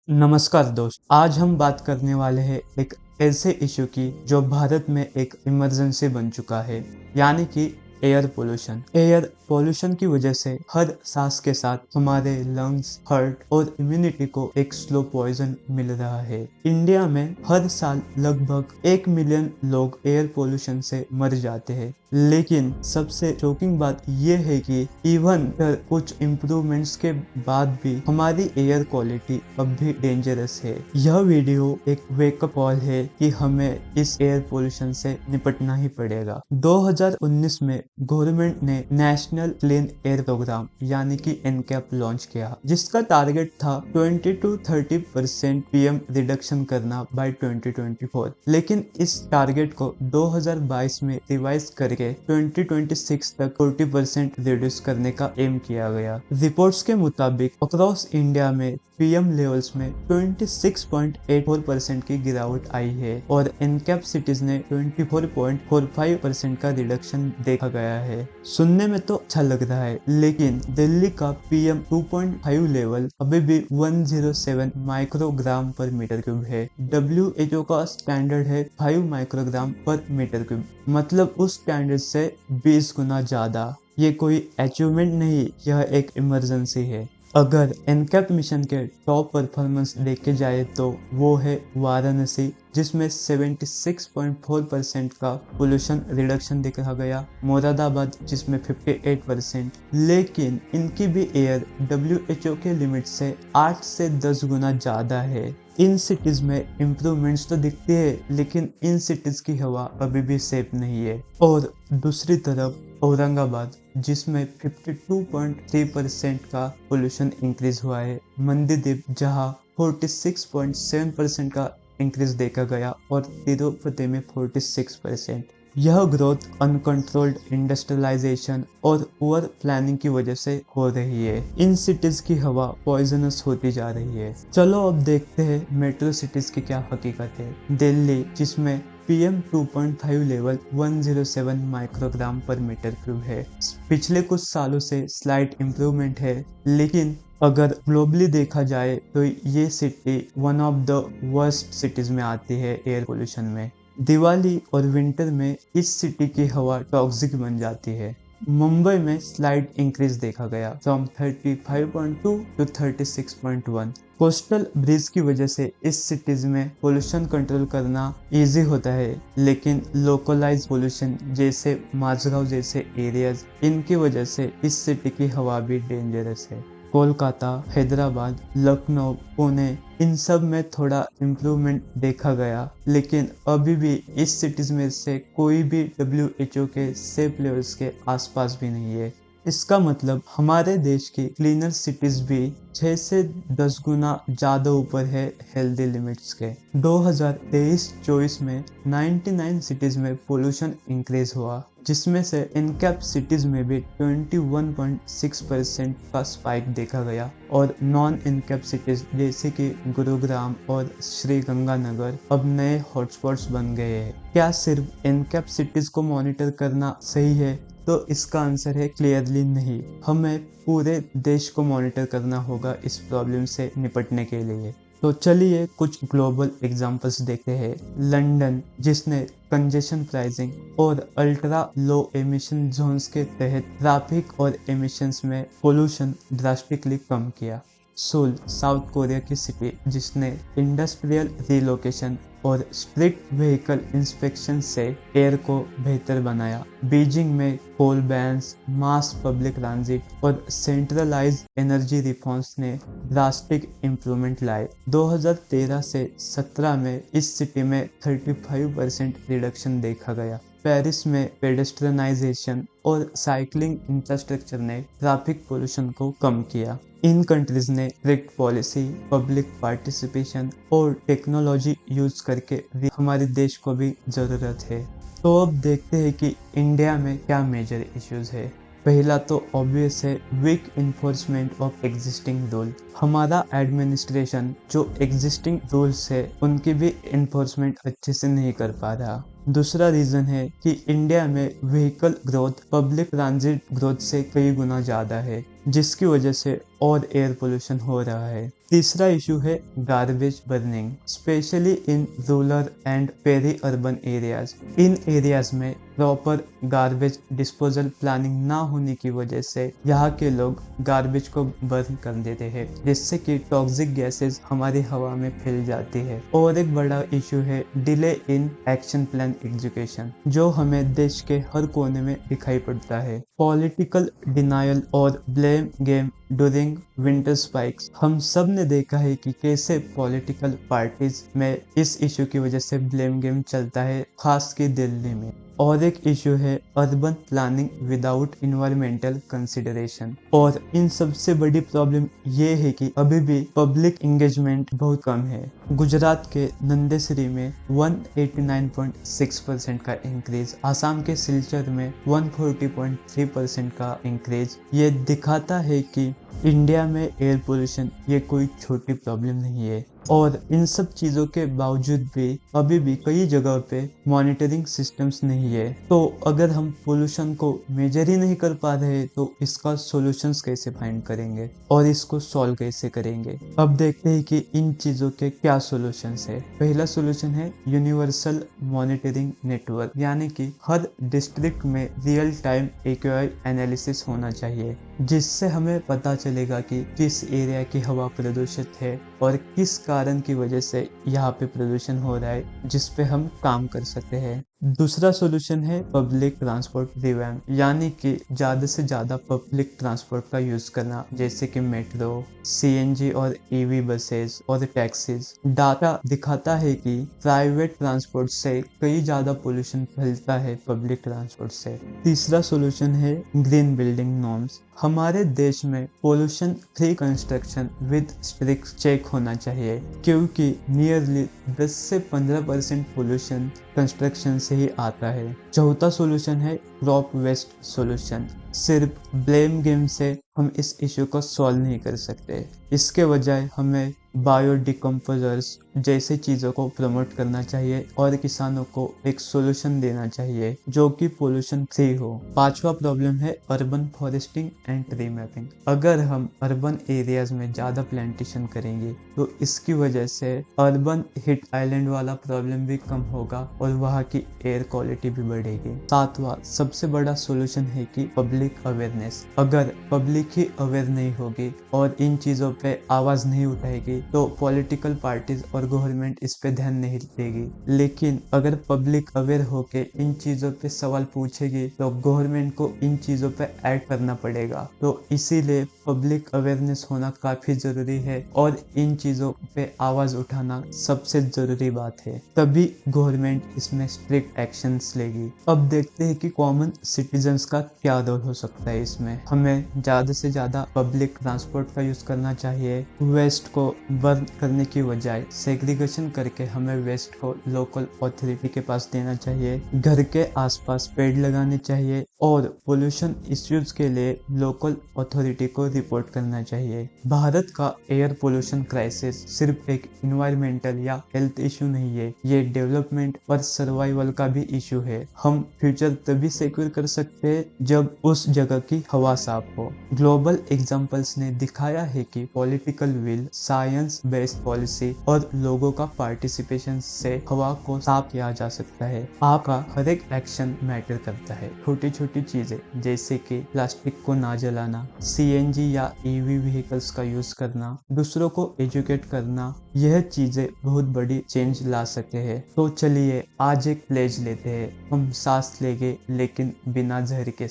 नमस्कार दोस्त, आज हम बात करने वाले हैं एक ऐसे इशू की जो भारत में एक इमरजेंसी बन चुका है, यानी कि एयर पोल्यूशन। एयर पोल्यूशन की वजह से हर सांस के साथ हमारे लंग्स, हार्ट और इम्यूनिटी को एक स्लो पॉइजन मिल रहा है। इंडिया में हर साल लगभग 1 मिलियन लोग एयर पोल्यूशन से मर जाते हैं, लेकिन सबसे शॉकिंग बात यह है कि इवन कुछ इम्प्रूवमेंट्स के बाद भी हमारी एयर क्वालिटी अब भी डेंजरस है। यह वीडियो एक वेकअप कॉल है कि हमें इस एयर पोल्यूशन से निपटना ही पड़ेगा। 2019 में गवर्नमेंट ने नेशनल क्लीन एयर प्रोग्राम यानी कि एनकैप लॉन्च किया, जिसका टारगेट था 20 to 30% पीएम रिडक्शन करना बाय 2024। लेकिन इस टारगेट को 2022 में रिवाइज करके 2026 तक 40% रिड्यूस करने का एम किया गया। रिपोर्ट्स के मुताबिक अक्रॉस इंडिया में पीएम लेवल्स में 26.84% की गिरावट आई है और एनकैप सिटीज ने 24.45% का रिडक्शन देखा गया है। सुनने में तो अच्छा लग रहा है, लेकिन दिल्ली का पीएम 2.5 लेवल अभी भी 107 माइक्रोग्राम पर मीटर क्यूब है। WHO का स्टैंडर्ड है 5 माइक्रोग्राम पर मीटर क्यूब, मतलब उस स्टैंडर्ड से 20 गुना ज्यादा। ये कोई अचीवमेंट नहीं, यह एक इमरजेंसी है। अगर एनकैप मिशन के टॉप परफॉर्मेंस देखे जाए तो वो है वाराणसी, जिसमें 76.4% का पोल्यूशन रिडक्शन देखा गया, मुरादाबाद जिसमें 58%। लेकिन इनकी भी एयर WHO के लिमिट से 8 से 10 गुना ज्यादा है। इन सिटीज में इम्प्रूवमेंट्स तो दिखती है, लेकिन इन सिटीज की हवा अभी भी सेफ नहीं है। और दूसरी तरफ औरंगाबाद, जिसमें 52.3% का पोल्यूशन इंक्रीज हुआ है, मंदीदीप जहां 46.7% का इंक्रीज देखा गया और तिरुपति में 46%। यह ग्रोथ अनकंट्रोल्ड इंडस्ट्रियलाइजेशन और ओवर प्लानिंग की वजह से हो रही है। इन सिटीज की हवा पॉइजनस होती जा रही है। चलो अब देखते हैं मेट्रो सिटीज की क्या हकीकत है। दिल्ली, जिसमें पीएम 2.5 लेवल 107 माइक्रोग्राम पर मीटर क्यूब है, पिछले कुछ सालों से स्लाइट इम्प्रूवमेंट है, लेकिन अगर ग्लोबली देखा जाए तो ये city one of the worst cities में आती है एयर पोल्यूशन में। दिवाली और विंटर में इस सिटी की हवा टॉक्सिक बन जाती है। मुंबई में स्लाइड इंक्रीज देखा गया, फ्रॉम 35.2 टू 36.1। कोस्टल ब्रिज की वजह से इस सिटीज में पोल्यूशन कंट्रोल करना इजी होता है, लेकिन लोकलाइज पोल्यूशन जैसे माझगांव जैसे एरियाज, इनकी वजह से इस सिटी की हवा भी डेंजरस है। कोलकाता, हैदराबाद, लखनऊ, पुणे, इन सब में थोड़ा इम्प्रूवमेंट देखा गया, लेकिन अभी भी इस सिटीज में से कोई भी WHO के सेफ लेवल्स के आसपास भी नहीं है। इसका मतलब हमारे देश की क्लीनर सिटीज भी 6 से 10 गुना ज्यादा ऊपर है हेल्दी लिमिट्स के। 2023-24 में 99 सिटीज में पोल्यूशन इंक्रीज हुआ, जिसमें से इनकैप सिटीज में भी 21.6% का स्पाइक देखा गया और नॉन इनकैप सिटीज जैसे कि गुरुग्राम और श्री गंगानगर अब नए हॉटस्पॉट्स बन गए हैं। क्या सिर्फ इनकैप सिटीज को मॉनिटर करना सही है? तो इसका आंसर है क्लियरली नहीं। हमें पूरे देश को मॉनिटर करना होगा इस प्रॉब्लम से निपटने के लिए। तो चलिए कुछ ग्लोबल एग्जांपल्स देखते हैं। लंदन, जिसने कंजेशन प्राइसिंग और अल्ट्रा लो एमिशन जोन्स के तहत ट्रैफिक और एमिशंस में पोल्यूशन ड्रास्टिकली कम किया। सोल, साउथ कोरिया की सिटी, जिसने इंडस्ट्रियल रिलोकेशन और स्ट्रिक्ट व्हीकल इंस्पेक्शन से एयर को बेहतर बनाया। बीजिंग में कोल बैन्स, मास पब्लिक ट्रांजिट और सेंट्रलाइज्ड एनर्जी रिफॉर्म्स ने ड्रास्टिक इम्प्रूवमेंट लाए। 2013 से 17 में इस सिटी में 35% रिडक्शन देखा गया। पेरिस में पेडेस्ट्रियनाइजेशन और साइकिलिंग इंफ्रास्ट्रक्चर ने ट्रैफिक पोल्यूशन को कम किया। इन कंट्रीज ने स्ट्रिक्ट पॉलिसी, पब्लिक पार्टिसिपेशन और टेक्नोलॉजी यूज करके हमारे देश को भी जरूरत है। तो अब देखते हैं कि इंडिया में क्या मेजर इश्यूज है। पहला तो ऑब्वियस है weak enforcement of existing rule. हमारा एडमिनिस्ट्रेशन जो एग्जिस्टिंग रूल्स है उनकी भी इन्फोर्समेंट अच्छे से नहीं कर पा रहा। दूसरा रीजन है कि इंडिया में vehicle growth public transit growth से कई गुना ज्यादा है, जिसकी वजह से और एयर पोल्यूशन हो रहा है। तीसरा इशू है garbage burning, specially in rural and peri urban areas. इन एरियाज में प्रॉपर गार्बेज डिस्पोजल प्लानिंग ना होने की वजह से यहाँ के लोग गार्बेज को बर्न कर देते हैं, जिससे कि टॉक्सिक गैसेस हमारी हवा में फैल जाती है। और एक बड़ा इशू है delay in action plan execution, जो हमें देश के हर कोने में दिखाई पड़ता है। पॉलिटिकल डिनायल और blame game during winter spikes. हम सब ने देखा है कि कैसे पॉलिटिकल पार्टीज में इस इशू की वजह से ब्लेम गेम चलता है, खास की दिल्ली में। और एक इशू है urban planning without environmental consideration. और इन सबसे बड़ी प्रॉब्लम ये है कि अभी भी पब्लिक एंगेजमेंट बहुत कम है। गुजरात के नंदेसरी में 189.6% का इंक्रीज, आसाम के सिलचर में 140.3% का इंक्रीज। ये दिखाता है कि इंडिया में एयर पोल्यूशन ये कोई छोटी प्रॉब्लम नहीं है। और इन सब चीजों के बावजूद भी अभी भी कई जगह पे मॉनिटरिंग सिस्टम्स नहीं है। तो अगर हम पोल्यूशन को मेजर ही नहीं कर पा रहे तो इसका सॉल्यूशंस कैसे फाइंड करेंगे और इसको सॉल्व कैसे करेंगे। अब देखते हैं कि इन चीजों के क्या सॉल्यूशंस है। पहला सॉल्यूशन है यूनिवर्सल मॉनिटरिंग नेटवर्क, यानी कि हर डिस्ट्रिक्ट में रियल टाइम एक्यूआई एनालिसिस होना चाहिए, जिससे हमें पता चलेगा कि किस एरिया की हवा प्रदूषित है और किस कारण की वजह से यहाँ पे प्रदूषण हो रहा है, जिस पे हम काम कर सकते हैं। दूसरा सॉल्यूशन है पब्लिक ट्रांसपोर्ट रिवैम्प, यानी कि ज्यादा से ज्यादा पब्लिक ट्रांसपोर्ट का यूज करना, जैसे कि मेट्रो, सीएनजी और ईवी बसेस और टैक्सीज। डाटा दिखाता है कि प्राइवेट ट्रांसपोर्ट से कई ज्यादा पोल्यूशन फैलता है पब्लिक ट्रांसपोर्ट से। तीसरा सॉल्यूशन है ग्रीन बिल्डिंग नॉर्म्स। हमारे देश में pollution free construction with strict check होना चाहिए, क्योंकि नियरली 10 से 15% पोल्यूशन कंस्ट्रक्शन से ही आता है। चौथा सॉल्यूशन है क्रॉप वेस्ट सॉल्यूशन। सिर्फ ब्लेम गेम से हम इस इशू को सॉल्व नहीं कर सकते। इसके बजाय हमें बायोडिकम्पोजर्स जैसे चीजों को प्रमोट करना चाहिए और किसानों को एक सॉल्यूशन देना चाहिए जो कि पोल्यूशन फ्री हो। पांचवा प्रॉब्लम है urban foresting and tree mapping. अगर हम अर्बन एरियाज में ज्यादा प्लांटेशन करेंगे तो इसकी वजह से अर्बन हीट आइलैंड वाला प्रॉब्लम भी कम होगा और वहाँ की एयर क्वालिटी भी बढ़ेगी। सातवां सबसे बड़ा सॉल्यूशन है कि पब्लिक अवेयरनेस। अगर पब्लिक ही अवेयर नहीं होगी और इन चीजों पे आवाज नहीं उठाएगी तो पॉलिटिकल पार्टीज और गवर्नमेंट इस पे ध्यान नहीं देगी। लेकिन अगर पब्लिक अवेयर होके इन चीजों पे सवाल पूछेगी तो गवर्नमेंट को इन चीजों पे एक्ट करना पड़ेगा। तो इसीलिए पब्लिक अवेयरनेस होना काफी जरूरी है और इन चीजों पे आवाज उठाना सबसे जरूरी बात है, तभी गवर्नमेंट इसमें स्ट्रिक्ट एक्शंस लेगी। अब देखते हैं कि कॉमन सिटीजन्स का क्या रोल हो सकता है इसमें। हमें ज्यादा से ज्यादा पब्लिक ट्रांसपोर्ट का यूज करना चाहिए। वेस्ट को बर्न करने की बजाय सेग्रीगेशन करके हमें वेस्ट को लोकल अथॉरिटी के पास देना चाहिए। घर के आसपास पेड़ लगाने चाहिए और पोल्यूशन इश्यूज के लिए लोकल अथॉरिटी को रिपोर्ट करना चाहिए। भारत का एयर पोल्यूशन क्राइसिस सिर्फ एक इन्वायरमेंटल या हेल्थ इशू नहीं है, ये डेवलपमेंट और सर्वाइवल का भी इशू है। हम फ्यूचर तभी सिक्योर कर सकते हैं जब उस जगह की हवा साफ हो। ग्लोबल एग्जांपल्स ने दिखाया है कि political will, science based policy और लोगों का पार्टिसिपेशन से हवा को साफ किया जा सकता है। आपका हर एक एक्शन मैटर करता है। छोटी छोटी चीजें जैसे कि प्लास्टिक को ना जलाना, सीएनजी या ईवी व्हीकल्स का यूज करना, दूसरों को एजुकेट करना, यह चीजें बहुत बड़ी चेंज ला सकते हैं। तो चलिए आज एक प्लेज लेते हैं, हम सांस लेंगे लेकिन बिना जहर के।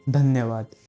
धन्यवाद।